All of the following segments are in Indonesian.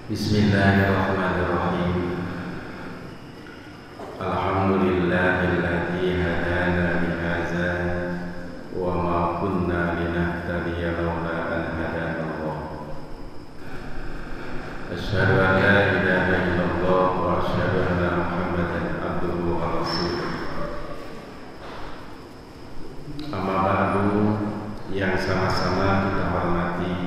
Bismillahirrahmanirrahim. Alhamdulillahilladzi hadana lihadza wa ma kunna linahtadiya laula an hadana Allah. Asyhadu an la ilaha illallah wa asyhadu anna Muhammadan abduhu wa rasuluh. Amma ba'du, yang sama-sama kita hormati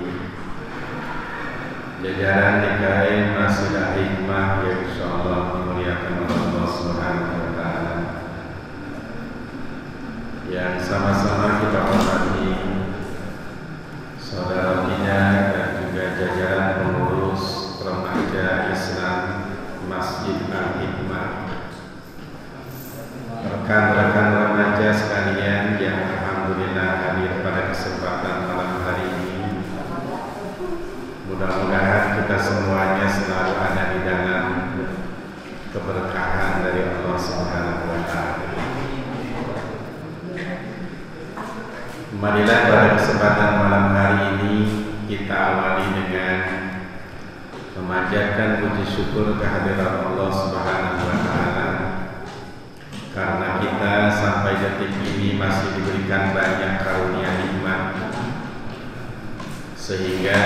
jajaran DKM Masjidah Hikmah yang insyaallah dimuliakan oleh Allah Subhanahu wa taala, yang sama-sama kita hormati saudara kita dan juga jajaran pengurus remaja Islam Masjid Al-Hikmah, rekan-rekan remaja sekalian yang alhamdulillah hadir pada kesempatan malam hari ini. Mudah-mudahan kita semuanya selalu ada di dalam keberkahan dari Allah Subhanahu wa taala. Marilah pada kesempatan malam hari ini kita awali dengan memanjatkan puji syukur kehadirat Allah Subhanahu wa taala, karena kita sampai detik ini masih diberikan banyak karunia nikmat sehingga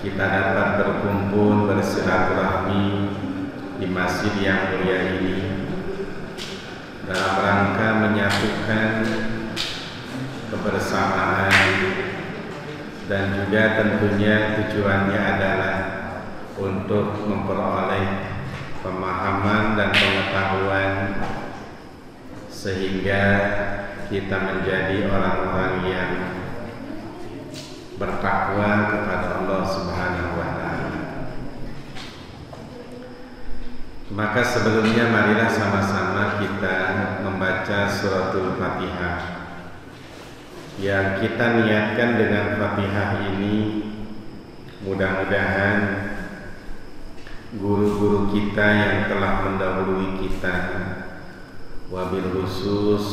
kita dapat berkumpul bersilaturahmi di masjid yang mulia ini dalam rangka menyatukan kebersamaan, dan juga tentunya tujuannya adalah untuk memperoleh pemahaman dan pengetahuan sehingga kita menjadi orang-orang yang bertakwa kepada Allah Subhanahu wa taala. Maka sebelumnya marilah sama-sama kita membaca suratul Fatihah. Yang kita niatkan dengan Fatihah ini, mudah-mudahan guru-guru kita yang telah mendahului kita, wabil khusus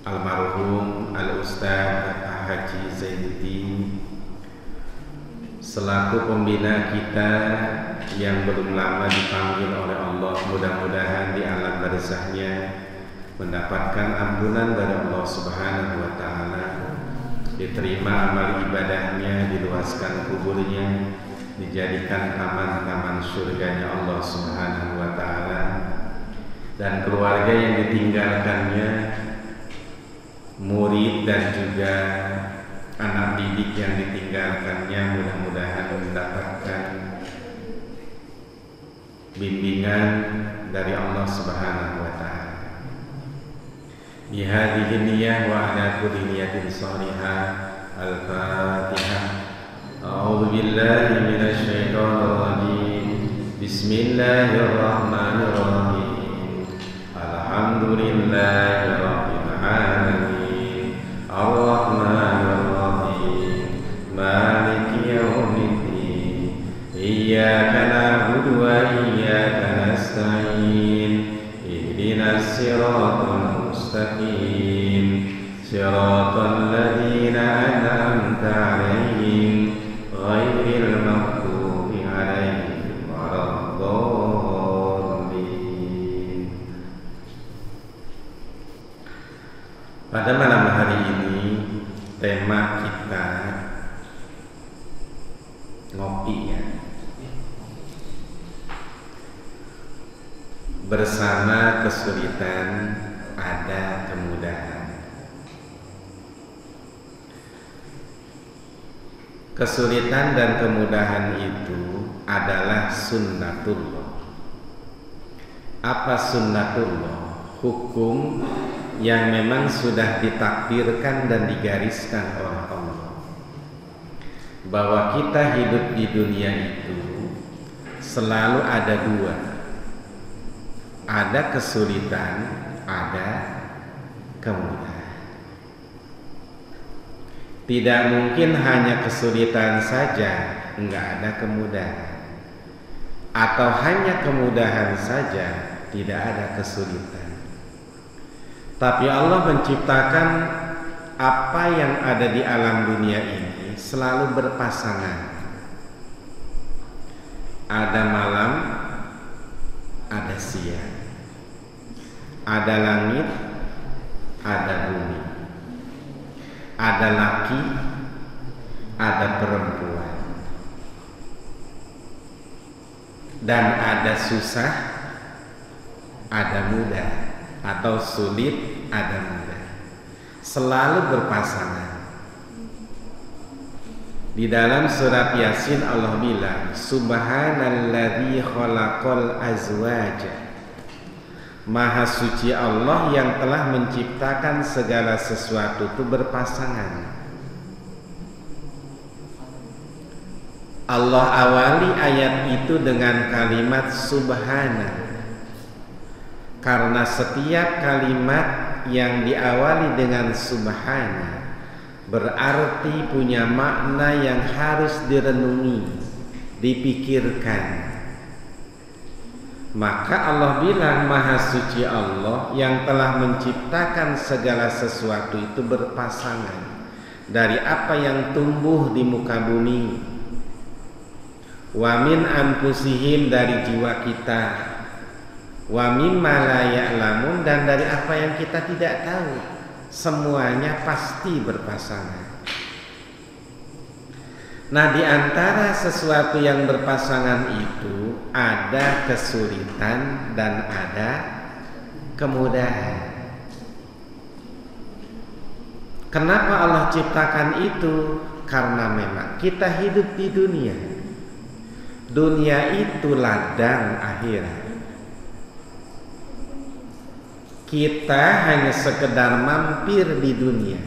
almarhum Al-Ustaz Haji Zainuddin selaku pembina kita yang belum lama dipanggil oleh Allah, mudah-mudahan di alam barzahnya mendapatkan ampunan dari Allah Subhanahu wa taala, diterima amal ibadahnya, diluaskan kuburnya, dijadikan taman-taman surganya Allah Subhanahu wa taala, dan keluarga yang ditinggalkannya, murid dan juga anak didik yang ditinggalkannya, mudah-mudahan mendapatkan bimbingan dari Allah Subhanahu wa taala. Bi hadhihi niyyah wa ala kulli niyatin shalihah. Al-Fatihah. A'udzu billahi minasy syaithanir rajim. Bismillahirrahmanirrahim. Alhamdulillahi rabbil alamin. Ar-Rahmanir-Rahim. Maliki yaumiddin. Iyyaka na'budu wa iyyaka nasta'in. Ihdinas siratal mustaqim. Siratal ladzina an'amta 'alaihim ghairil maghdubi 'alaihim waladdallin. Pada malam hari ini tema kita ngopi ya, bersama kesulitan ada kemudahan. Kesulitan dan kemudahan itu adalah sunnatullah. Apa sunnatullah? Hukum yang memang sudah ditakdirkan dan digariskan oleh Allah, bahwa kita hidup di dunia itu selalu ada dua, ada kesulitan, ada kemudahan. Tidak mungkin hanya kesulitan saja, enggak ada kemudahan, atau hanya kemudahan saja, tidak ada kesulitan. Tapi Allah menciptakan apa yang ada di alam dunia ini selalu berpasangan. ada malam, ada siang, ada langit, ada bumi, ada laki, ada perempuan, dan ada susah, ada mudah, atau sulit, ada mudah. Selalu berpasangan. Di dalam surat Yasin Allah bilang, Subhanalladzi khalaqal azwaja. Maha suci Allah yang telah menciptakan segala sesuatu itu berpasangan. Allah awali ayat itu dengan kalimat subhana. Karena setiap kalimat yang diawali dengan subhana berarti punya makna yang harus direnungi, dipikirkan. Maka Allah bilang Maha suci Allah yang telah menciptakan segala sesuatu itu berpasangan. Dari apa yang tumbuh di muka bumi, wa min anfusihim, dari jiwa kita, wa mimma la ya'lamun, dan dari apa yang kita tidak tahu. Semuanya pasti berpasangan. Nah, di antara sesuatu yang berpasangan itu ada kesulitan dan ada kemudahan. Kenapa Allah ciptakan itu? Karena memang kita hidup di dunia. Dunia itu ladang akhirat. Kita hanya sekedar mampir di dunia.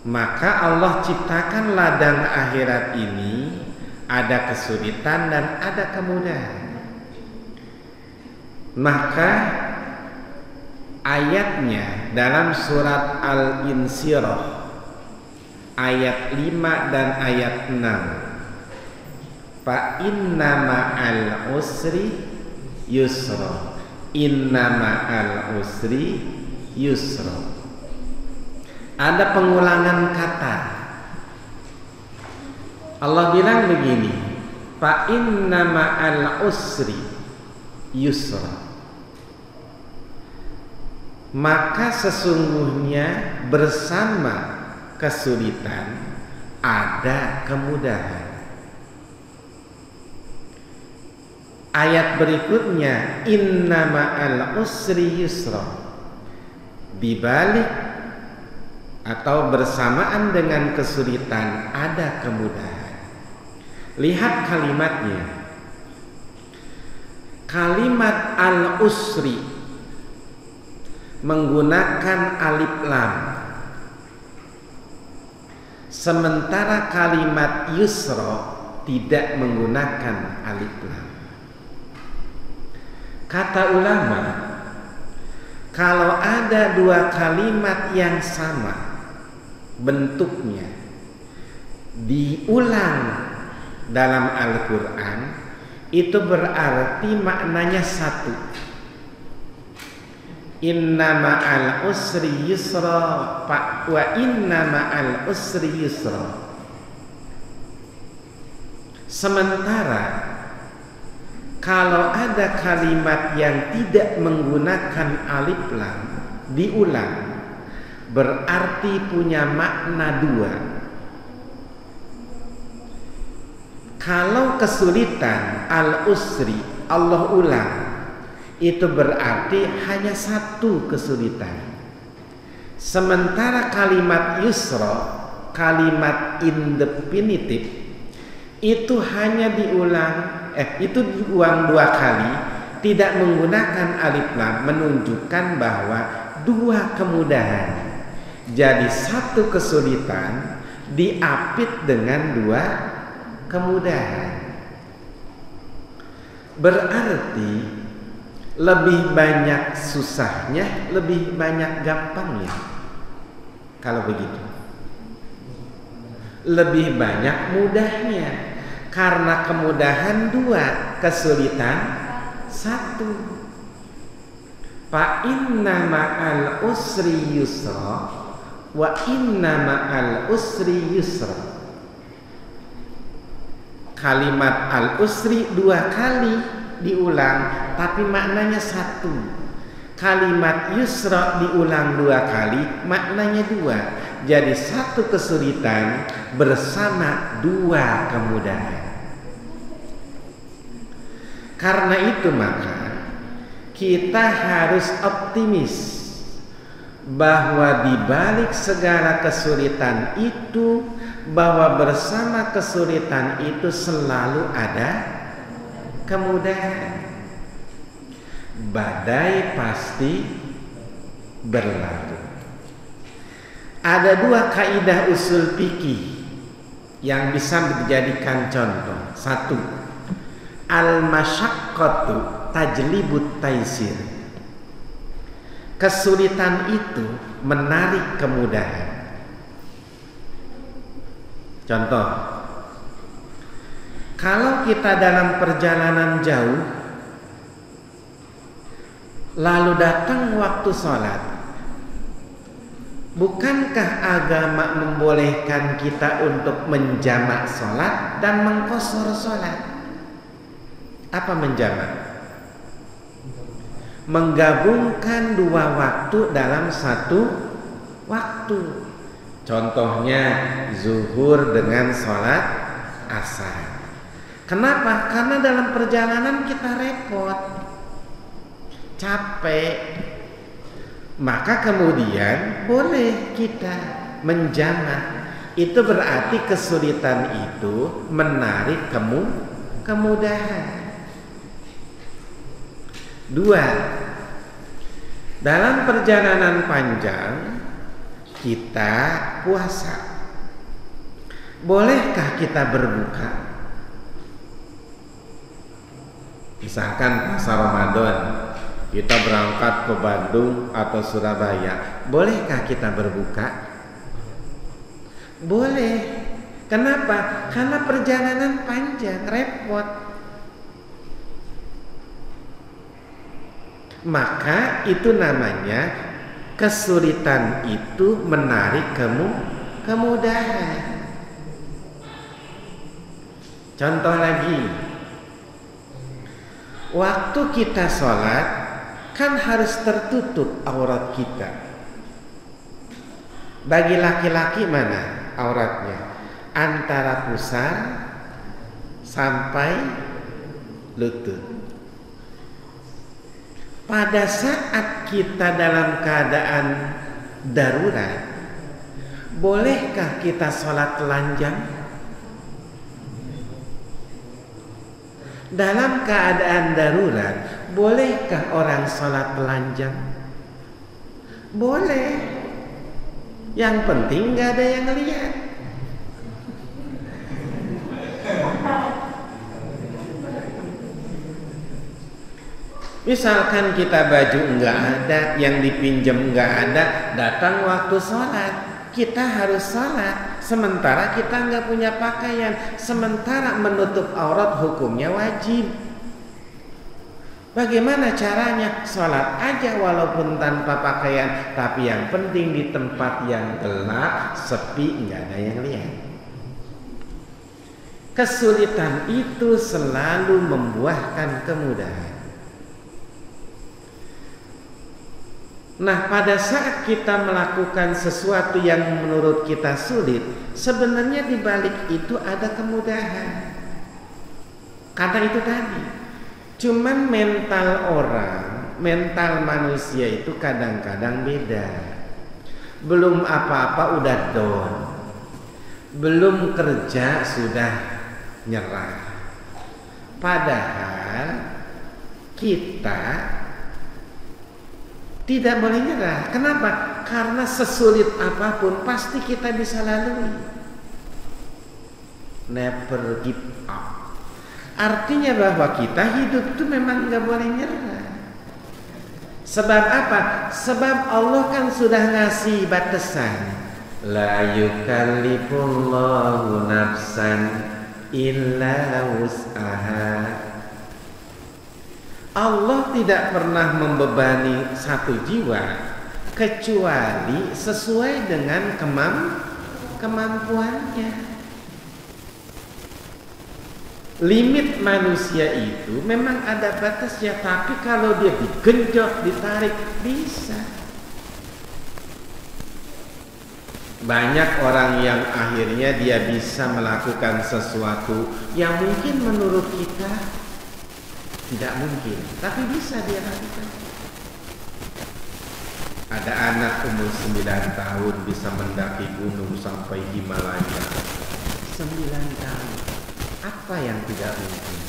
Maka Allah ciptakan ladang akhirat ini ada kesulitan dan ada kemudahan. Maka ayatnya dalam surat Al-Insyirah ayat 5 dan ayat 6, fa inna ma'al usri yusra, inna ma'al usri yusra. Ada pengulangan kata. Allah bilang begini, fa inna ma'al usri yusra. Maka sesungguhnya bersama kesulitan ada kemudahan. Ayat berikutnya, inna ma'al usri yusra. Dibalik atau bersamaan dengan kesulitan ada kemudahan. Lihat kalimatnya. Kalimat al-usri menggunakan alif lam. Sementara kalimat yusra tidak menggunakan alif lam. Kata ulama, kalau ada dua kalimat yang sama bentuknya diulang dalam Al-Quran, itu berarti maknanya satu. Inna ma'al usri yusra wa inna ma'al usri yusra. Sementara kalau ada kalimat yang tidak menggunakan alif lam diulang, berarti punya makna dua. Kalau kesulitan al-usri Allah ulang, itu berarti hanya satu kesulitan. Sementara kalimat yusra, kalimat indefinitif, itu hanya itu diulang dua kali, tidak menggunakan alif lam, menunjukkan bahwa dua kemudahan. Jadi satu kesulitan diapit dengan dua kemudahan. Berarti lebih banyak susahnya, lebih banyak gampangnya. Kalau begitu, lebih banyak mudahnya. Karena kemudahan dua, kesulitan satu. Fa inna ma'al usri yusra wa inna ma'al usri yusra. Kalimat al-usri 2 kali diulang, tapi maknanya satu. Kalimat yusra diulang 2 kali, maknanya 2. Jadi 1 kesulitan bersama 2 kemudahan. Karena itu maka kita harus optimis bahwa di balik segala kesulitan itu, bahwa bersama kesulitan itu selalu ada kemudahan. Badai pasti berlalu. Ada 2 kaidah usul fikih yang bisa dijadikan contoh. 1. Al-masyaqqatu tajlibut taisir. Kesulitan itu menarik kemudahan. Contoh, kalau kita dalam perjalanan jauh lalu datang waktu sholat, bukankah agama membolehkan kita untuk menjamak sholat dan mengqashar sholat? Apa menjamak? Menggabungkan 2 waktu dalam 1 waktu. Contohnya zuhur dengan sholat asar. Kenapa? Karena dalam perjalanan kita repot, capek. Maka kemudian boleh kita menjamak. Itu berarti kesulitan itu menarik kemudahan. 2. Dalam perjalanan panjang kita puasa. Bolehkah kita berbuka? Misalkan puasa Ramadan, kita berangkat ke Bandung atau Surabaya, bolehkah kita berbuka? Boleh. Kenapa? Karena perjalanan panjang, repot. Maka itu namanya kesulitan itu menarik kemudahan. Contoh lagi, waktu kita sholat kan harus tertutup aurat kita. Bagi laki-laki mana auratnya? Antara pusar sampai lutut. Pada saat kita dalam keadaan darurat, bolehkah kita sholat telanjang? Dalam keadaan darurat, bolehkah orang sholat telanjang? Boleh. Yang penting gak ada yang lihat. Misalkan kita baju enggak ada, yang dipinjam enggak ada, datang waktu sholat, kita harus sholat. Sementara kita enggak punya pakaian, sementara menutup aurat hukumnya wajib. Bagaimana caranya? Sholat aja walaupun tanpa pakaian, tapi yang penting di tempat yang gelap, sepi, enggak ada yang lihat. Kesulitan itu selalu membuahkan kemudahan. Nah, pada saat kita melakukan sesuatu yang menurut kita sulit, sebenarnya di balik itu ada kemudahan. Karena itu tadi, cuman mental orang, mental manusia itu kadang-kadang beda. Belum apa-apa udah down, belum kerja sudah nyerah. Padahal kita tidak boleh nyerah. Kenapa? Karena sesulit apapun pasti kita bisa lalui. Never give up. Artinya bahwa kita hidup itu memang nggak boleh nyerah. Sebab apa? Sebab Allah kan sudah ngasih batasan. La yukallifullahu nafsan illa wus'aha. Allah tidak pernah membebani satu jiwa kecuali sesuai dengan kemampuannya. limit manusia itu memang ada batasnya, tapi kalau dia digenjot, ditarik, bisa. Banyak orang yang akhirnya dia bisa melakukan sesuatu yang mungkin menurut kita tidak mungkin, tapi bisa dia lakukan. Ada anak umur 9 tahun bisa mendaki gunung sampai Himalaya. 9 tahun. Apa yang tidak mungkin?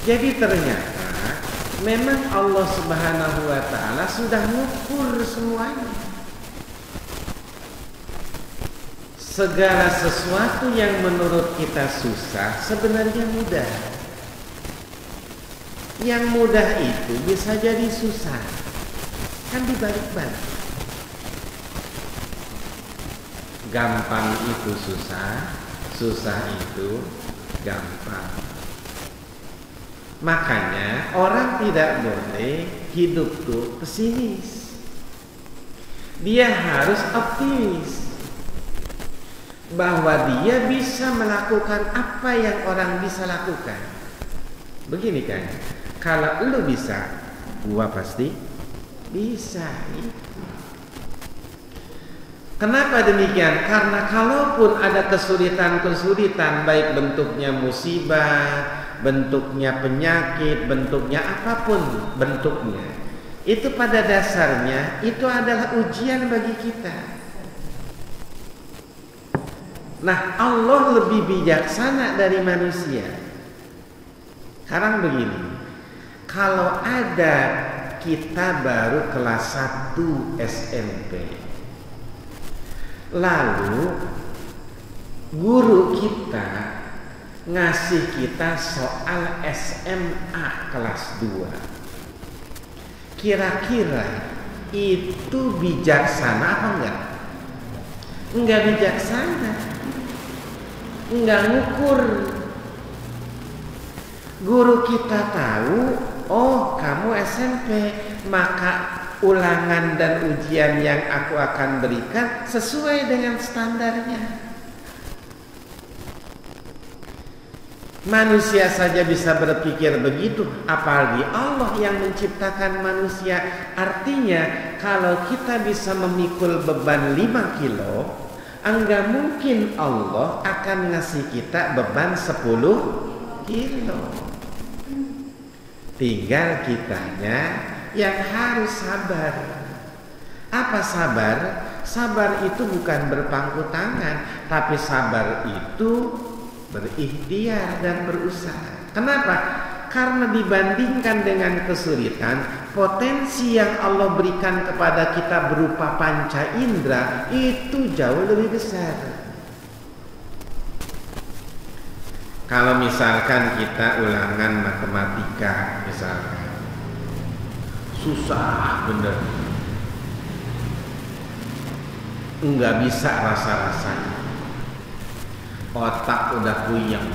Jadi ternyata memang Allah Subhanahu wa taala sudah mengukur semuanya. Segala sesuatu yang menurut kita susah sebenarnya mudah. Yang mudah itu bisa jadi susah. Kan dibalik-balik. Gampang itu susah, susah itu gampang. Makanya orang tidak boleh hidup tuh pesimis. Dia harus optimis bahwa dia bisa melakukan apa yang orang bisa lakukan. Begini kan, kalau lu bisa, gua pasti bisa. Kenapa demikian? Karena kalaupun ada kesulitan-kesulitan, baik bentuknya musibah, bentuknya penyakit, bentuknya apapun bentuknya, itu pada dasarnya itu adalah ujian bagi kita. Nah, Allah lebih bijaksana dari manusia. Sekarang begini, kalau ada kita baru kelas 1 SMP, lalu guru kita ngasih kita soal SMA kelas 2, kira-kira itu bijaksana apa enggak? Enggak bijaksana, enggak ngukur. Guru kita tahu, oh kamu SMP, maka ulangan dan ujian yang aku akan berikan sesuai dengan standarnya. Manusia saja bisa berpikir begitu, apalagi Allah yang menciptakan manusia. Artinya kalau kita bisa memikul beban 5 kilo, enggak mungkin Allah akan ngasih kita beban 10 kilo. Tinggal kitanya yang harus sabar. Apa sabar? Sabar itu bukan berpangku tangan, tapi sabar itu berikhtiar dan berusaha. Kenapa? Karena dibandingkan dengan kesulitan, potensi yang Allah berikan kepada kita berupa panca indera itu jauh lebih besar. Kalau misalkan kita ulangan matematika, misalkan susah bener, enggak bisa rasa-rasanya, otak udah puyeng.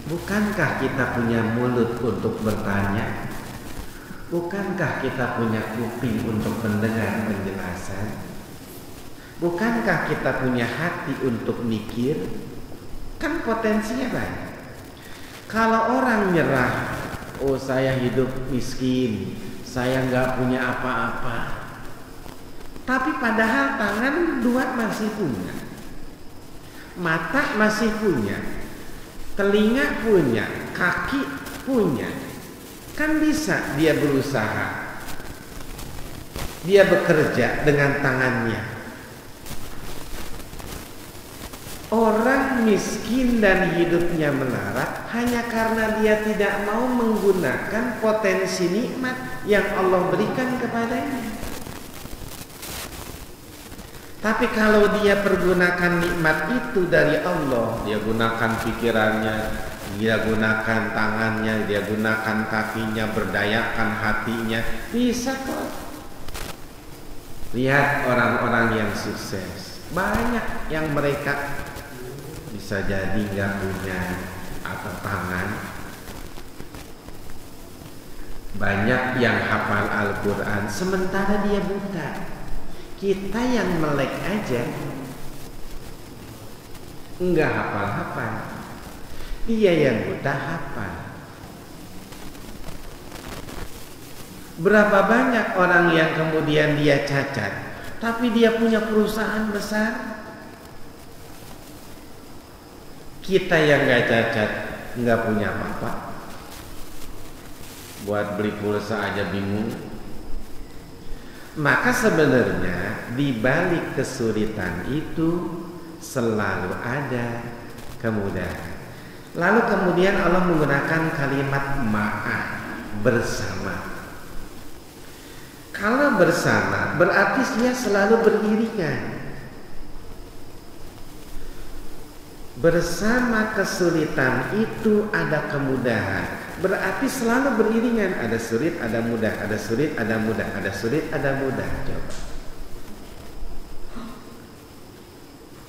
Bukankah kita punya mulut untuk bertanya? Bukankah kita punya kuping untuk mendengar penjelasan? Bukankah kita punya hati untuk mikir? Kan potensinya banyak. Kalau orang nyerah, oh saya hidup miskin, saya nggak punya apa-apa, tapi padahal tangan 2 masih punya, mata masih punya, telinga punya, kaki punya, kan bisa dia berusaha, dia bekerja dengan tangannya. Orang miskin dan hidupnya melarat hanya karena dia tidak mau menggunakan potensi nikmat yang Allah berikan kepadanya. Tapi kalau dia pergunakan nikmat itu dari Allah, dia gunakan pikirannya, dia gunakan tangannya, dia gunakan kakinya, berdayakan hatinya, bisa kok. Lihat orang-orang yang sukses, banyak yang mereka bisa jadi nggak punya apa tangan, banyak yang hafal Al-Quran sementara dia buta. Kita yang melek aja. enggak hafal-hafal. Dia yang buta hafal. Berapa banyak orang yang kemudian dia cacat, tapi dia punya perusahaan besar. Kita yang gak cacat, gak punya apa-apa, buat beli pulsa aja bingung. Maka sebenarnya di balik kesulitan itu selalu ada kemudahan. Lalu kemudian Allah menggunakan kalimat ma'a, bersama. Kalau bersama berarti dia selalu beriringan. Bersama kesulitan itu ada kemudahan. Berarti selalu beriringan. Ada sulit, ada mudah. Ada sulit, ada mudah. Ada sulit, ada mudah. Coba.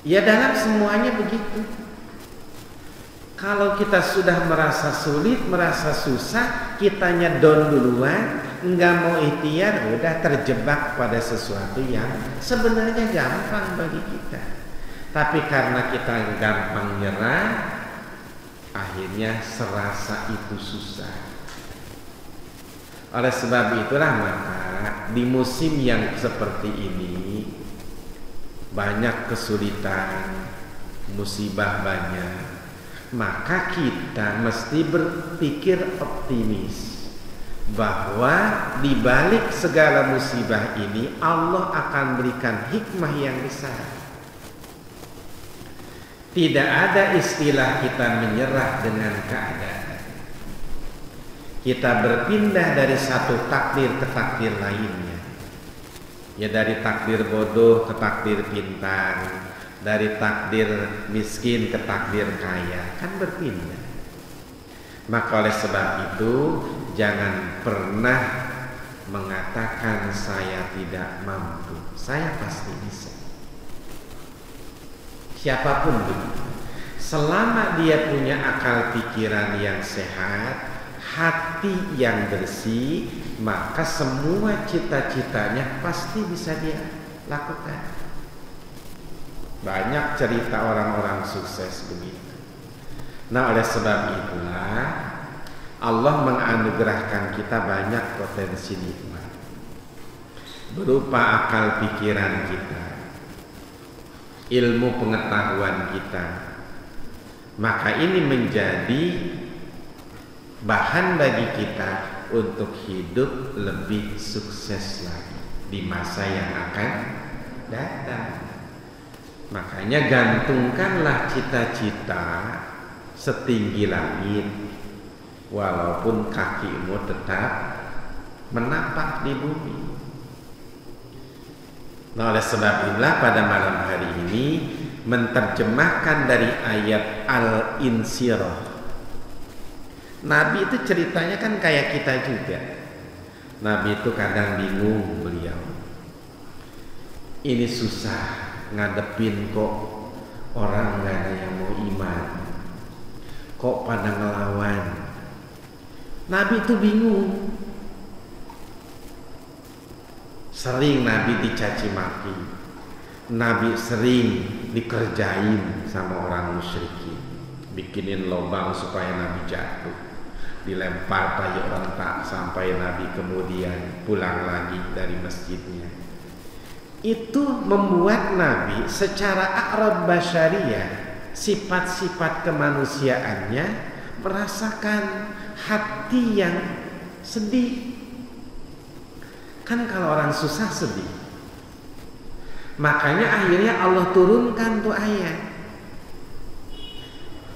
Ya dalam semuanya begitu. Kalau kita sudah merasa sulit, merasa susah, kitanya down duluan, nggak mau ikhtiar, udah terjebak pada sesuatu yang sebenarnya gampang bagi kita. Tapi karena kita gampang nyerah, akhirnya serasa itu susah. Oleh sebab itulah maka di musim yang seperti ini banyak kesulitan, musibah banyak. Maka kita mesti berpikir optimis bahwa di balik segala musibah ini Allah akan berikan hikmah yang besar. Tidak ada istilah kita menyerah dengan keadaan. Kita berpindah dari satu takdir ke takdir lainnya. Ya dari takdir bodoh ke takdir pintar, dari takdir miskin ke takdir kaya, kan berpindah. Maka oleh sebab itu jangan pernah mengatakan saya tidak mampu. Saya pasti bisa. Siapapun itu, selama dia punya akal pikiran yang sehat, hati yang bersih, maka semua cita-citanya pasti bisa dia lakukan. Banyak cerita orang-orang sukses begitu. Nah, oleh sebab itulah Allah menganugerahkan kita banyak potensi nikmat berupa akal pikiran kita, ilmu pengetahuan kita. Maka ini menjadi bahan bagi kita untuk hidup lebih sukses lagi di masa yang akan datang. Makanya gantungkanlah cita-cita setinggi langit, walaupun kakimu tetap menapak di bumi. Nah, oleh sebab itulah pada malam hari ini menerjemahkan dari ayat Al-Insyirah. Nabi itu ceritanya kan kayak kita juga. Nabi itu kadang bingung beliau. Ini susah ngadepin kok orang gak ada yang mau iman, kok pada ngelawan. Nabi itu bingung. Sering Nabi dicaci maki, Nabi sering dikerjain sama orang musyrikin, bikinin lubang supaya Nabi jatuh, dilempar tai orang tak sampai Nabi kemudian pulang lagi dari masjidnya. Itu membuat Nabi secara a'rad basyariyah, sifat-sifat kemanusiaannya, merasakan hati yang sedih. Kan kalau orang susah sedih. Makanya akhirnya Allah turunkan tuh ayat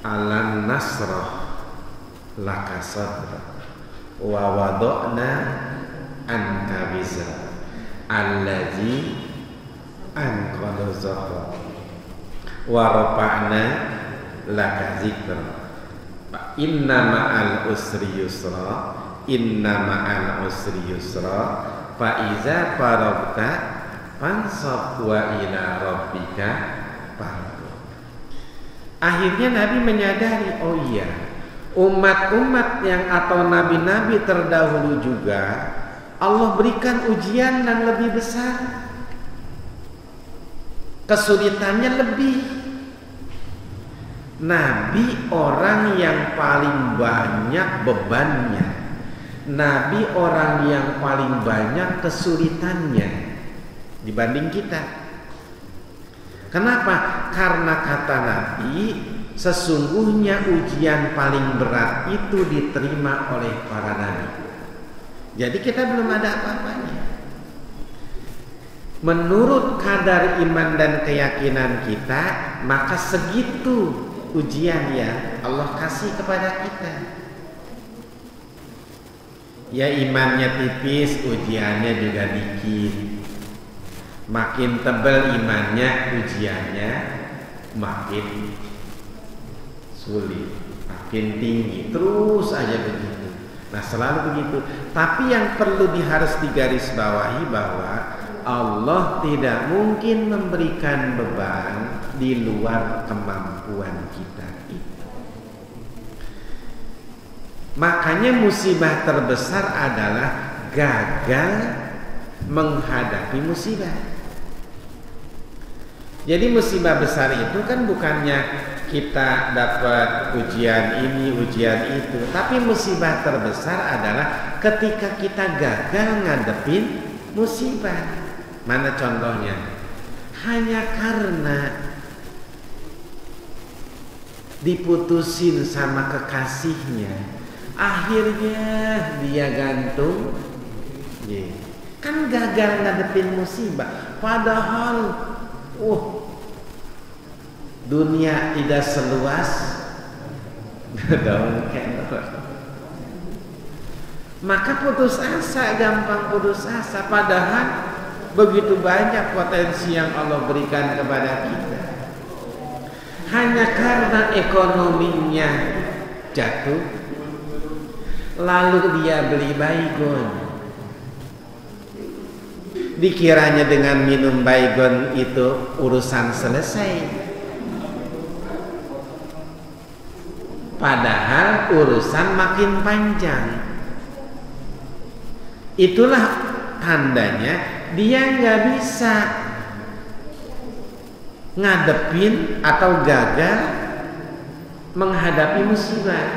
Alam nasrah laka sadra wa wada'na anka wizra allazi anqadha zahra wa rafa'na laka zikra inna ma'al usri yusra inna ma'al usri yusra fa iza faragta fansab wa ila rabbika farghab. Akhirnya Nabi menyadari, oh iya, umat-umat yang atau nabi-nabi terdahulu juga Allah berikan ujian yang lebih besar, kesulitannya lebih. Nabi orang yang paling banyak bebannya. Nabi orang yang paling banyak kesulitannya dibanding kita. Kenapa? Karena kata Nabi, sesungguhnya ujian paling berat itu diterima oleh para nabi. Jadi kita belum ada apa-apanya. Menurut kadar iman dan keyakinan kita, maka segitu ujian yang Allah kasih kepada kita. Ya imannya tipis, ujiannya juga dikit. Makin tebal imannya, ujiannya makin sulit, makin tinggi, terus aja begitu. Nah selalu begitu. Tapi yang perlu harus digarisbawahi bahwa Allah tidak mungkin memberikan beban di luar kemampuan kita itu. Makanya musibah terbesar adalah gagal menghadapi musibah. Jadi musibah besar itu kan bukannya kita dapat ujian ini, ujian itu, tapi musibah terbesar adalah ketika kita gagal ngadepin musibah. Mana contohnya? Hanya karena diputusin sama kekasihnya, akhirnya dia gantung. Kan gagal ngadepin musibah. Padahal dunia tidak seluas daun kelor. Maka putus asa, gampang putus asa. Padahal begitu banyak potensi yang Allah berikan kepada kita. Hanya karena ekonominya jatuh, lalu dia beli baygon. Dikiranya dengan minum baygon itu urusan selesai. Padahal urusan makin panjang. Itulah tandanya dia nggak bisa ngadepin atau gagal menghadapi musibah.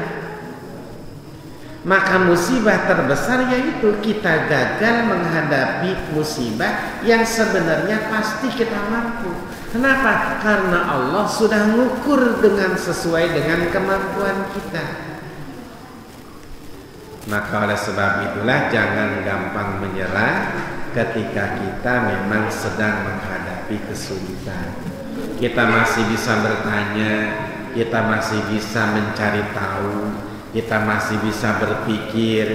Maka musibah terbesar yaitu kita gagal menghadapi musibah yang sebenarnya pasti kita mampu. Kenapa? Karena Allah sudah ngukur dengan sesuai dengan kemampuan kita. Maka oleh sebab itulah jangan gampang menyerah ketika kita memang sedang menghadapi kesulitan. Kita masih bisa bertanya, kita masih bisa mencari tahu, kita masih bisa berpikir,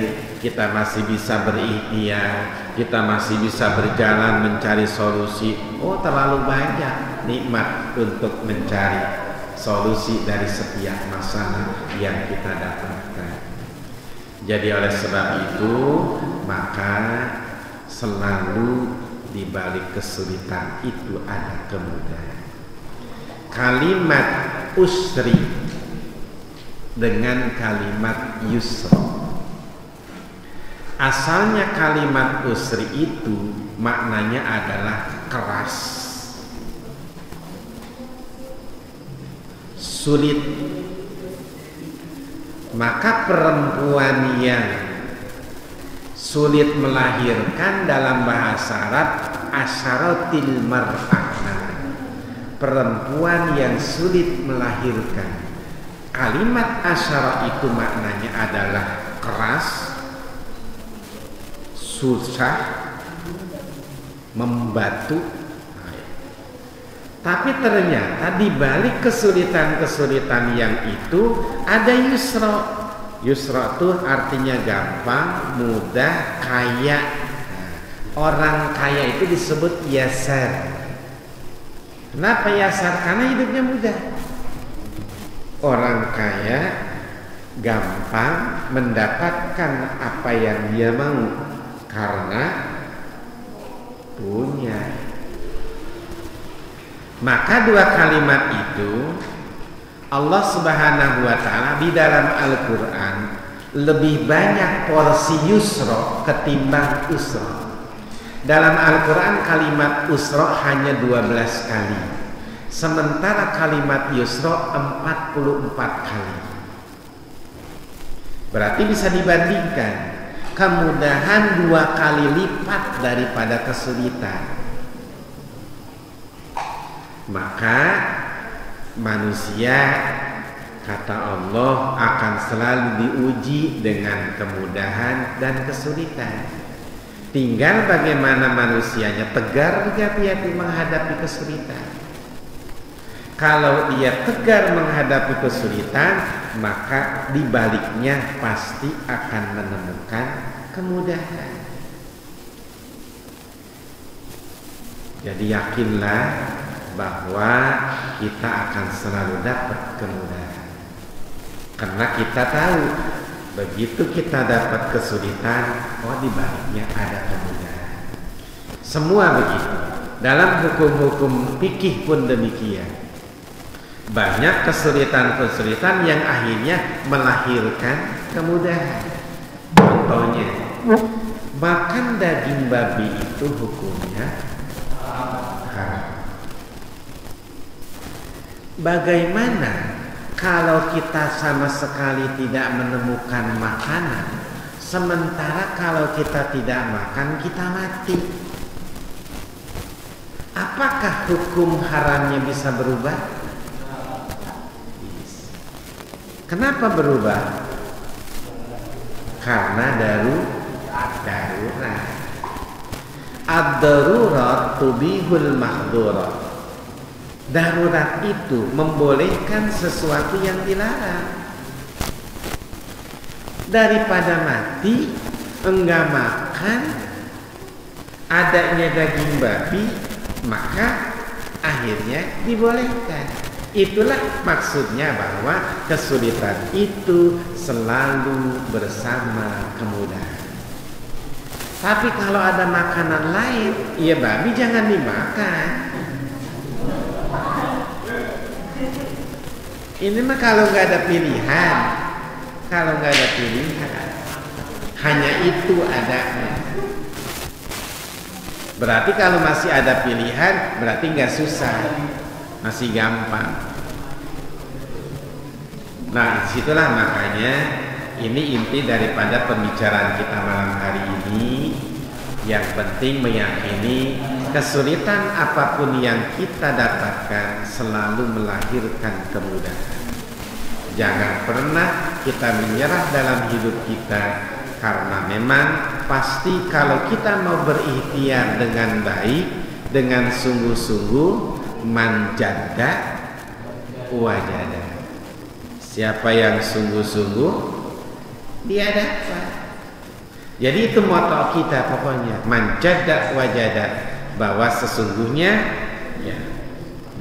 kita masih bisa berikhtiar, kita masih bisa berjalan mencari solusi. Terlalu banyak nikmat untuk mencari solusi dari setiap masalah yang kita dapatkan. Jadi oleh sebab itu, maka selalu di balik kesulitan itu ada kemudahan. Kalimat usri dengan kalimat yusra. Asalnya kalimat usri itu maknanya adalah keras, sulit. Maka perempuan yang sulit melahirkan dalam bahasa Arab asyaratil mar'ah. Perempuan yang sulit melahirkan. Kalimat asyara itu maknanya adalah keras, susah, membatu. Tapi ternyata di balik kesulitan-kesulitan yang itu ada yusra. Yusra itu artinya gampang, mudah, kaya. Orang kaya itu disebut yasar. Kenapa yasar? Karena hidupnya mudah. Orang kaya gampang mendapatkan apa yang dia mau karena punya. Maka dua kalimat itu Allah Subhanahu wa ta'ala di dalam Al-Quran lebih banyak porsi yusra ketimbang usra. Dalam Al-Quran kalimat usra hanya 12 kali. sementara kalimat yusra 44 kali. Berarti bisa dibandingkan, kemudahan 2 kali lipat daripada kesulitan. Maka manusia, kata Allah, akan selalu diuji dengan kemudahan dan kesulitan. Tinggal bagaimana manusianya tegar hati-hati menghadapi kesulitan. Kalau dia tegar menghadapi kesulitan, maka di baliknya pasti akan menemukan kemudahan. Jadi yakinlah bahwa kita akan selalu dapat kemudahan. Karena kita tahu begitu kita dapat kesulitan, oh di baliknya ada kemudahan. Semua begitu. Dalam hukum-hukum fikih pun demikian. Banyak kesulitan-kesulitan yang akhirnya melahirkan kemudahan. Contohnya, makan daging babi itu hukumnya haram. Bagaimana kalau kita sama sekali tidak menemukan makanan, sementara kalau kita tidak makan kita mati? Apakah hukum haramnya bisa berubah? Kenapa berubah? Karena darurat. Ad-darurat tubihul mahdurat. Darurat itu membolehkan sesuatu yang dilarang. Daripada mati enggak makan, adanya daging babi, maka akhirnya dibolehkan. Itulah maksudnya bahwa kesulitan itu selalu bersama kemudahan. Tapi kalau ada makanan lain, ya babi jangan dimakan. Ini mah kalau nggak ada pilihan, hanya itu adanya. Berarti kalau masih ada pilihan, berarti nggak susah. Masih gampang. Nah, disitulah makanya ini inti daripada pembicaraan kita malam hari ini. Yang penting meyakini kesulitan apapun yang kita dapatkan selalu melahirkan kemudahan. Jangan pernah kita menyerah dalam hidup kita, karena memang pasti kalau kita mau berikhtiar dengan baik, dengan sungguh-sungguh, man jadda wajada. Siapa yang sungguh-sungguh, dia dapat. Jadi itu moto kita pokoknya, man jadda wajada, bahwa sesungguhnya ya,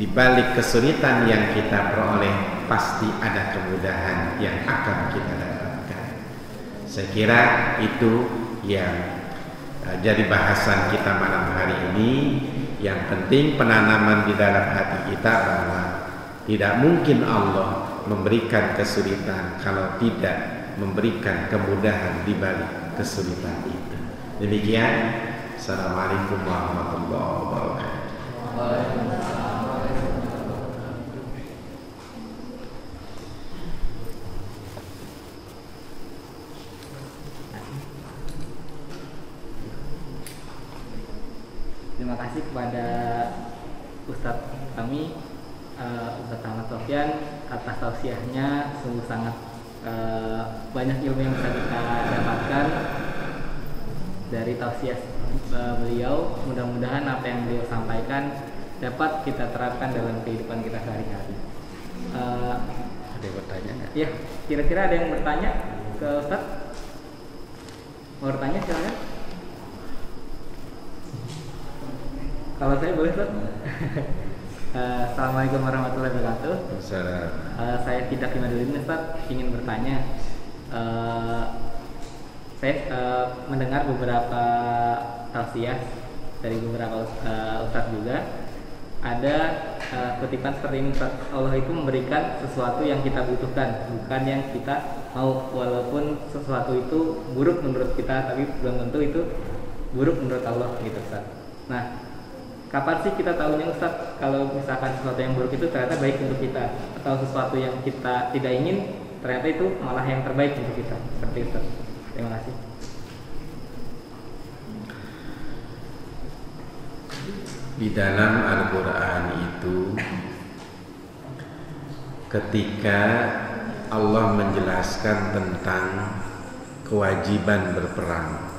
di balik kesulitan yang kita peroleh pasti ada kemudahan yang akan kita dapatkan. Saya kira itu yang jadi bahasan kita malam hari ini. Yang penting penanaman di dalam hati kita bahwa tidak mungkin Allah memberikan kesulitan kalau tidak memberikan kemudahan di balik kesulitan itu. Demikian. Assalamualaikum warahmatullahi wabarakatuh. Terima kasih kepada Ustadz kami, Ustadz Ahmad Sofyan, atas tausiahnya. Sungguh sangat banyak ilmu yang bisa kita dapatkan dari tausiah beliau. Mudah-mudahan apa yang beliau sampaikan dapat kita terapkan dalam kehidupan kita sehari-hari. Ada yang bertanya nggak? Ya, kira-kira ada yang bertanya ke Ustadz? Mau bertanya silakan. Kalau saya boleh, Ustaz. Assalamualaikum warahmatullahi wabarakatuh. Saya tidak Imadulin, Ustaz, ingin bertanya. Saya mendengar beberapa tausiah dari beberapa Ustaz juga. Ada kutipan seperti ini, Ustaz. Allah itu memberikan sesuatu yang kita butuhkan, bukan yang kita mau. Walaupun sesuatu itu buruk menurut kita, tapi belum tentu itu buruk menurut Allah, gitu, Ustaz. Nah, kapan sih kita tahunya Ustaz kalau misalkan sesuatu yang buruk itu ternyata baik untuk kita, atau sesuatu yang kita tidak ingin ternyata itu malah yang terbaik untuk kita, seperti itu. Terima kasih. Di dalam Al-Quran itu ketika Allah menjelaskan tentang kewajiban berperang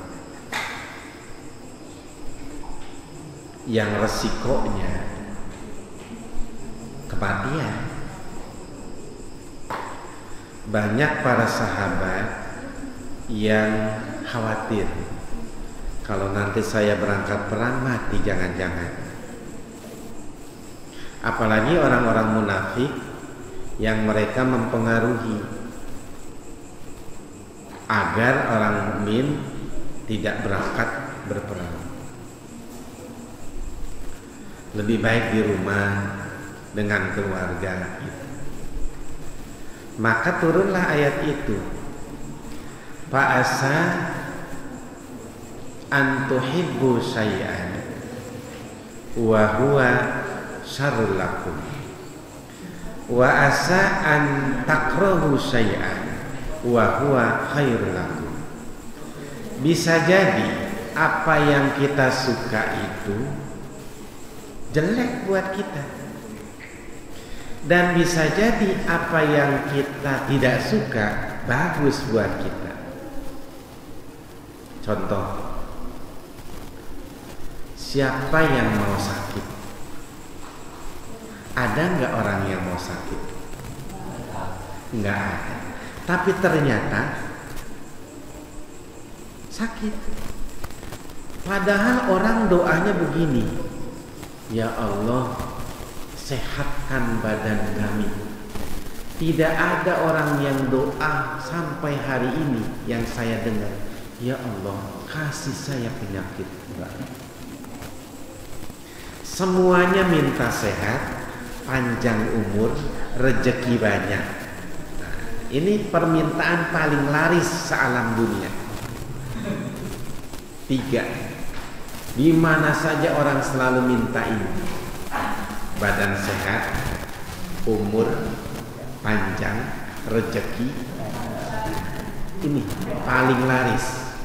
yang resikonya kematian, banyak para sahabat yang khawatir kalau nanti saya berangkat perang mati jangan-jangan. Apalagi orang-orang munafik yang mereka mempengaruhi agar orang mukmin tidak berangkat berperang. Lebih baik di rumah dengan keluarga gitu. Maka turunlah ayat itu. Fa'asa an tuhibbu syai'an wa huwa syarrul lakum wa asa an takrahu syai'an wa huwa khairul lakum. Bisa jadi apa yang kita suka itu jelek buat kita, dan bisa jadi apa yang kita tidak suka bagus buat kita. Contoh, siapa yang mau sakit? Ada nggak orang yang mau sakit? Nggak ada. Tapi ternyata sakit. Padahal orang doanya begini, ya Allah, sehatkan badan kami. Tidak ada orang yang doa sampai hari ini yang saya dengar, ya Allah, kasih saya penyakit. Enggak. Semuanya minta sehat, panjang umur, rezeki banyak. Nah, ini permintaan paling laris sealam dunia. 3. Di mana saja orang selalu minta ini. Badan sehat, umur panjang, rezeki. Ini paling laris.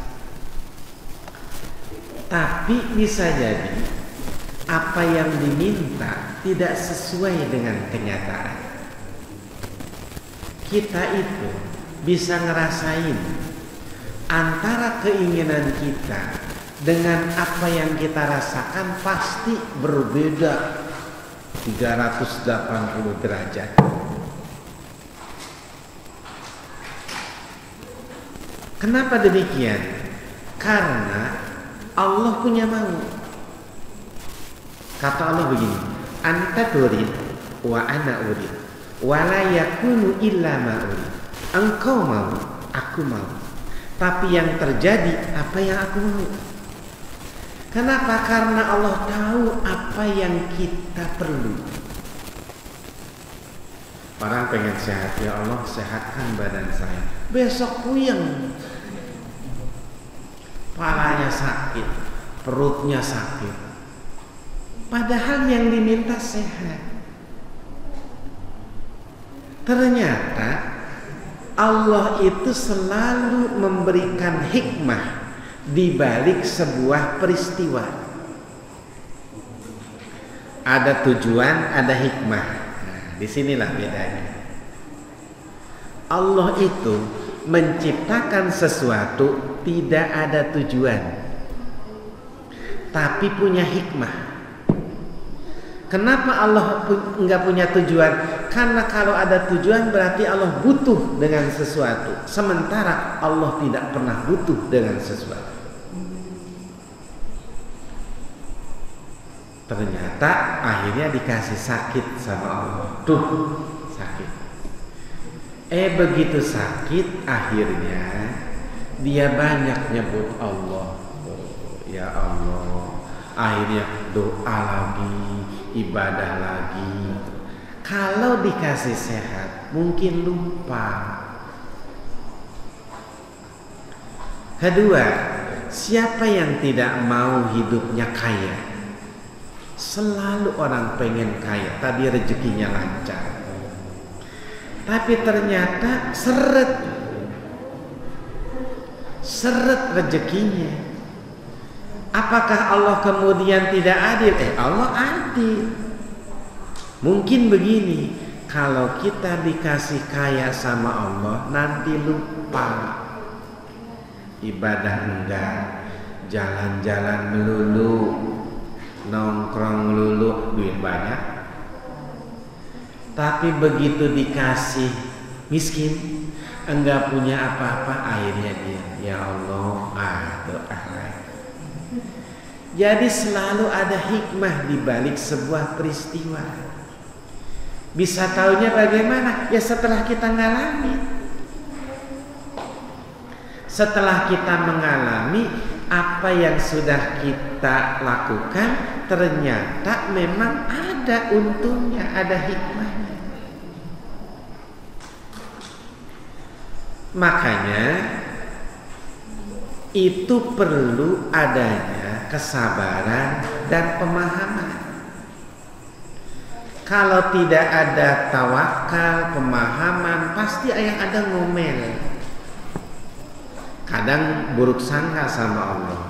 Tapi bisa jadi apa yang diminta tidak sesuai dengan kenyataan. Kita itu bisa ngerasain antara keinginan kita dengan apa yang kita rasakan pasti berbeda 380 derajat. Kenapa demikian? Karena Allah punya mau. Kata Allah begini, anta turid wa ana urid wa la yakunu illa ma urid. Engkau mau, aku mau. Tapi yang terjadi apa yang aku mau. Kenapa? Karena Allah tahu apa yang kita perlu. Orang pengen sehat, ya Allah sehatkan badan saya. Besok puyeng, palanya sakit, perutnya sakit. Padahal yang diminta sehat. Ternyata Allah itu selalu memberikan hikmah di balik sebuah peristiwa. Ada tujuan, ada hikmah. Nah, disinilah bedanya. Allah itu menciptakan sesuatu tidak ada tujuan, tapi punya hikmah. Kenapa Allah enggak punya tujuan? Karena kalau ada tujuan berarti Allah butuh dengan sesuatu. Sementara Allah tidak pernah butuh dengan sesuatu. Ternyata akhirnya dikasih sakit sama Allah. Tuh, sakit. Begitu sakit akhirnya dia banyak nyebut Allah. Oh, ya Allah. Akhirnya doa lagi, ibadah lagi. Kalau dikasih sehat mungkin lupa. Kedua, siapa yang tidak mau hidupnya kaya? Selalu orang pengen kaya, tadi rezekinya lancar, tapi ternyata seret rezekinya. Apakah Allah kemudian tidak adil? Allah adil. Mungkin begini, kalau kita dikasih kaya sama Allah, nanti lupa ibadah enggak, jalan-jalan melulu, nongkrong melulu, duit banyak. Tapi begitu dikasih miskin, enggak punya apa-apa, akhirnya dia, ya Allah, doa. Jadi selalu ada hikmah di balik sebuah peristiwa. Bisa taunya bagaimana? Ya setelah kita ngalami. Setelah kita mengalami apa yang sudah kita lakukan, ternyata memang ada untungnya, ada hikmahnya. Makanya itu perlu adanya kesabaran dan pemahaman. Kalau tidak ada tawakal, pemahaman, pasti yang ada ngomel. Kadang buruk sangka sama Allah.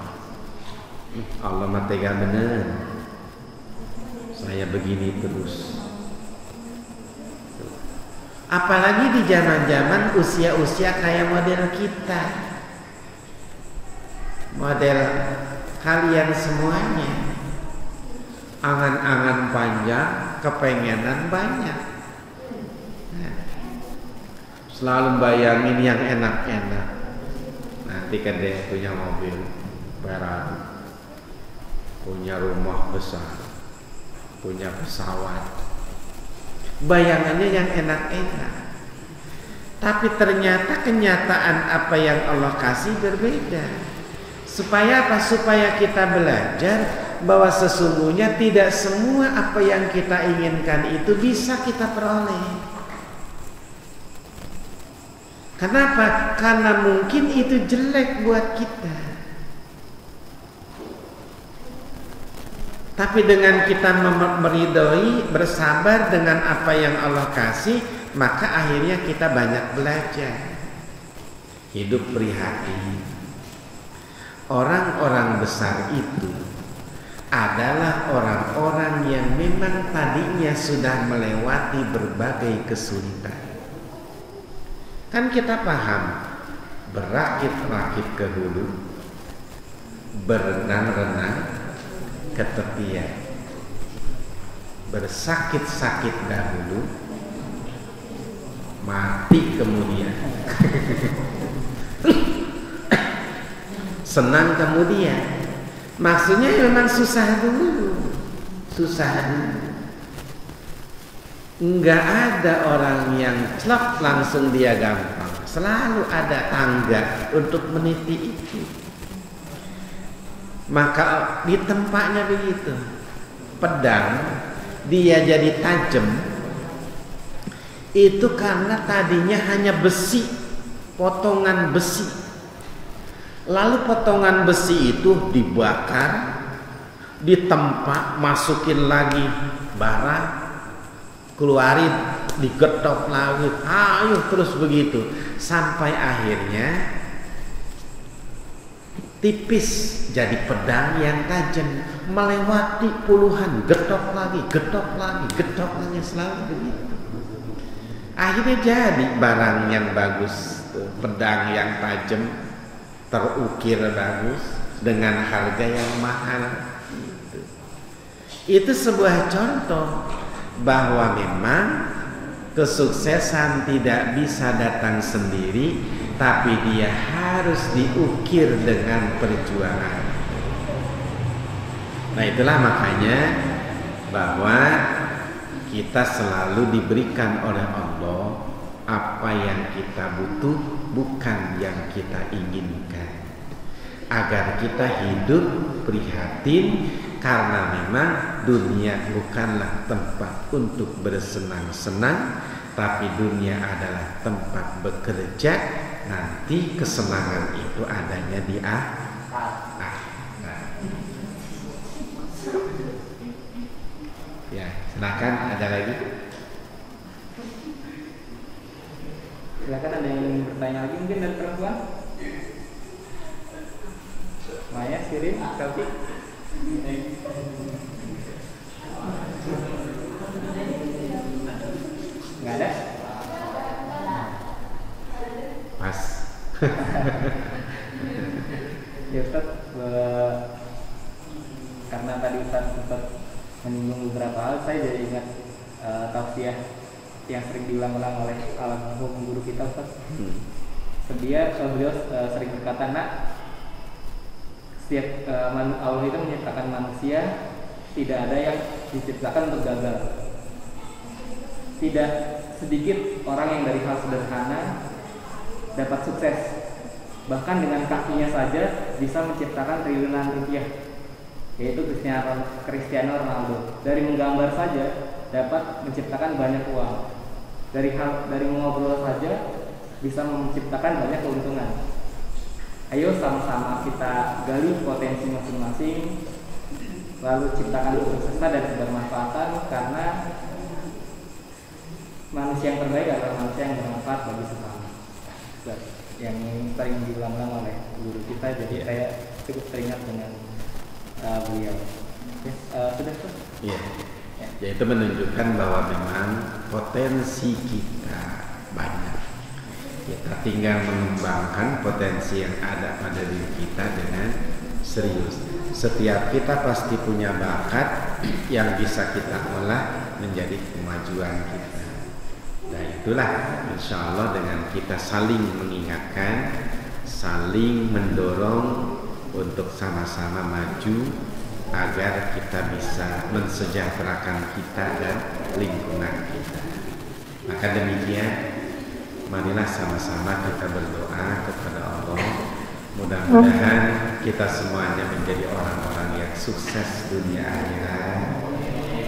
Allah mah tega bener, saya begini terus. Apalagi di zaman-zaman usia-usia kayak model kita, model kalian semuanya, angan-angan panjang, kepengenan banyak. Selalu bayangin yang enak-enak. Nanti kan dia punya mobil Ferrari, punya rumah besar, punya pesawat. Bayangannya yang enak-enak. Tapi ternyata kenyataan apa yang Allah kasih berbeda. Supaya apa? Supaya kita belajar bahwa sesungguhnya tidak semua apa yang kita inginkan itu bisa kita peroleh. Kenapa? Karena mungkin itu jelek buat kita. Tapi dengan kita meridhoi, bersabar dengan apa yang Allah kasih, maka akhirnya kita banyak belajar. Hidup prihatin. Orang-orang besar itu adalah orang-orang yang memang tadinya sudah melewati berbagai kesulitan. Kan kita paham, berakit-rakit ke hulu, berenang-renang ke tepian, bersakit-sakit dahulu, mati kemudian, senang kemudian. Maksudnya memang susah dulu. Enggak ada orang yang celak langsung dia gampang. Selalu ada tangga untuk meniti itu. Maka di tempatnya begitu. Pedang dia jadi tajam itu karena tadinya hanya besi, potongan besi. Lalu potongan besi itu dibakar, ditempa, masukin lagi bara, keluarin, digetok lagi, ayo terus begitu sampai akhirnya tipis jadi pedang yang tajam, melewati puluhan, getok lagi, selalu begitu. Akhirnya jadi barang yang bagus, pedang yang tajam, terukir bagus dengan harga yang mahal. Itu sebuah contoh bahwa memang kesuksesan tidak bisa datang sendiri, tapi dia harus diukir dengan perjuangan. Nah, itulah makanya bahwa kita selalu diberikan oleh Allah apa yang kita butuh, bukan yang kita inginkan, agar kita hidup prihatin. Karena memang dunia bukanlah tempat untuk bersenang-senang, tapi dunia adalah tempat bekerja. Nanti kesenangan itu adanya di akhirat. Ya, silakan, ada lagi? Silakan, ada yang ingin bertanya lagi mungkin dari perempuan? Maya, Sirin, Selfie? Nggak ada? Pas. Ya Ustaz, karena tadi Ustaz sempat menyinggung beberapa hal, saya jadi ingat tausiah yang sering diulang-ulang oleh almarhum guru kita Ustaz. Beliau sering berkata, nak, setiap Allah itu menciptakan manusia, tidak ada yang diciptakan untuk gagal. Tidak sedikit orang yang dari hal sederhana dapat sukses, bahkan dengan kakinya saja bisa menciptakan triliunan rupiah, yaitu Cristiano Ronaldo. Dari menggambar saja dapat menciptakan banyak uang. Dari mengobrol saja bisa menciptakan banyak keuntungan. Ayo sama-sama kita gali potensi masing-masing, lalu ciptakan kesuksesan dan kebermanfaatan, karena manusia yang terbaik adalah manusia yang bermanfaat bagi sesama. Yang sering diulang-ulang oleh guru kita, jadi saya cukup teringat dengan beliau. Sudah. Iya. Ya, itu menunjukkan bahwa memang potensi kita banyak. Kita tinggal mengembangkan potensi yang ada pada diri kita dengan serius. Setiap kita pasti punya bakat yang bisa kita olah menjadi kemajuan kita. Nah itulah insya Allah dengan kita saling mengingatkan, saling mendorong untuk sama-sama maju agar kita bisa mensejahterakan kita dan lingkungan kita. Maka demikian, marilah sama-sama kita berdoa kepada Allah. Mudah-mudahan kita semuanya menjadi orang-orang yang sukses dunia akhirat,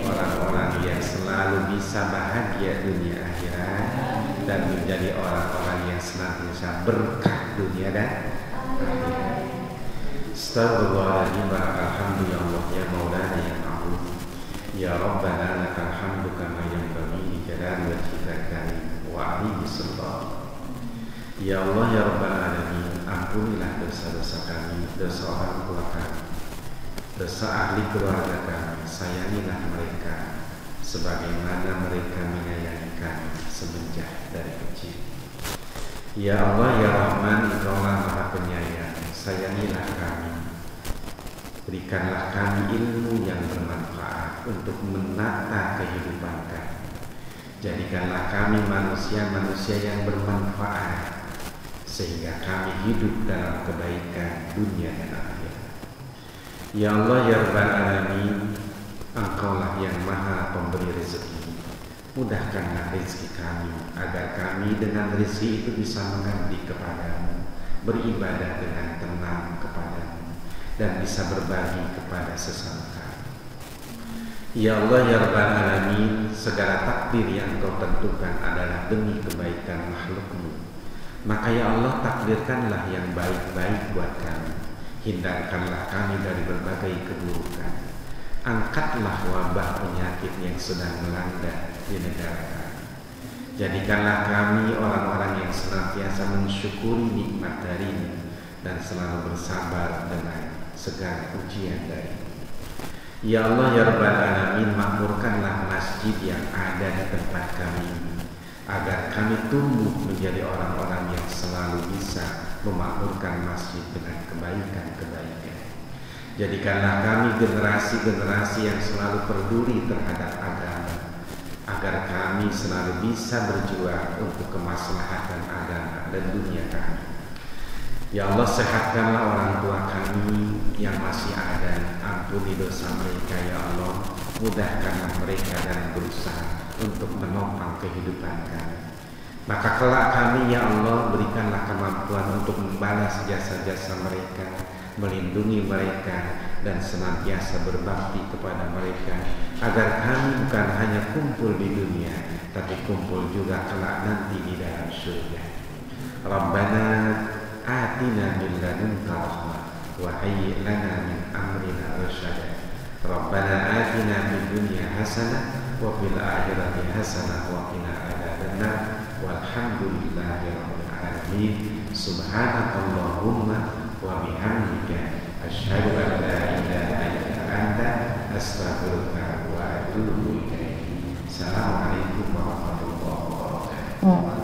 orang-orang yang selalu bisa bahagia dunia akhirat, dan menjadi orang-orang yang senantiasa berkah dunia dan akhirat. Astagfirullahaladzim, alhamdulillah ya maulana ya ma'ruf ya rabbana lakal hamdu kama yanbaghi li jalali wajhika karim wa alihi sallallahu. Ya Allah ya rabbal alamin, ampunilah dosa-dosa kami, dosa orang tua kami, dosa ahli keluarga kami. Sayangilah mereka sebagaimana mereka menyayangi kami semenjak dari kecil. Ya Allah ya Rahman, Engkaulah Maha Penyayang, sayangilah kami, berikanlah kami ilmu yang bermanfaat untuk menata kehidupan kami. Jadikanlah kami manusia-manusia yang bermanfaat, sehingga kami hidup dalam kebaikan dunia dan akhirat. Ya Allah ya Rabbal Alamin, Engkaulah yang Maha Pemberi rezeki. Mudahkanlah rezeki kami, agar kami dengan rezeki itu bisa mengabdi kepadamu, beribadah dengan tenang kepadamu, dan bisa berbagi kepada sesama kami. Ya Allah ya Rabbal Alamin, segala takdir yang Engkau tentukan adalah demi kebaikan makhlukmu. Maka ya Allah, takdirkanlah yang baik-baik buat kami. Hindarkanlah kami dari berbagai keburukan. Angkatlah wabah penyakit yang sedang melanda di negara kami. Jadikanlah kami orang-orang yang senantiasa mensyukuri nikmat darimu dan selalu bersabar dengan segala ujian darimu. Ya Allah ya Rabbal Alamin, makmurkanlah masjid yang ada di tempat kami ini, agar kami tumbuh menjadi orang-orang yang selalu bisa memakmurkan masjid dengan kebaikan-kebaikan. Jadikanlah kami generasi-generasi yang selalu peduli terhadap agama, agar kami selalu bisa berjuang untuk kemaslahatan agama dan dunia kami. Ya Allah, sehatkanlah orang tua kami yang masih ada, ampuni dosa mereka ya Allah, mudahkanlah mereka dalam berusaha untuk menopang kehidupan kami. Maka kelak kami ya Allah, berikanlah kemampuan untuk membalas jasa-jasa mereka, melindungi mereka, dan senantiasa berbakti kepada mereka, agar kami bukan hanya kumpul di dunia, tapi kumpul juga kelak nanti di dalam surga. Rabbana atina min ladunka rahmah wa hayyi' lana min amrina rasyada. Rabbana atina fid dunya hasanah wa fil akhirati hasanah wa qina adzabannar. Walhamdulillahi rabbil alamin. Subhanakallahumma wa bihamdika asyhadu an la ilaha illa anta astaghfiruka wa atubu ilaik. Assalamualaikum warahmatullahi wabarakatuh.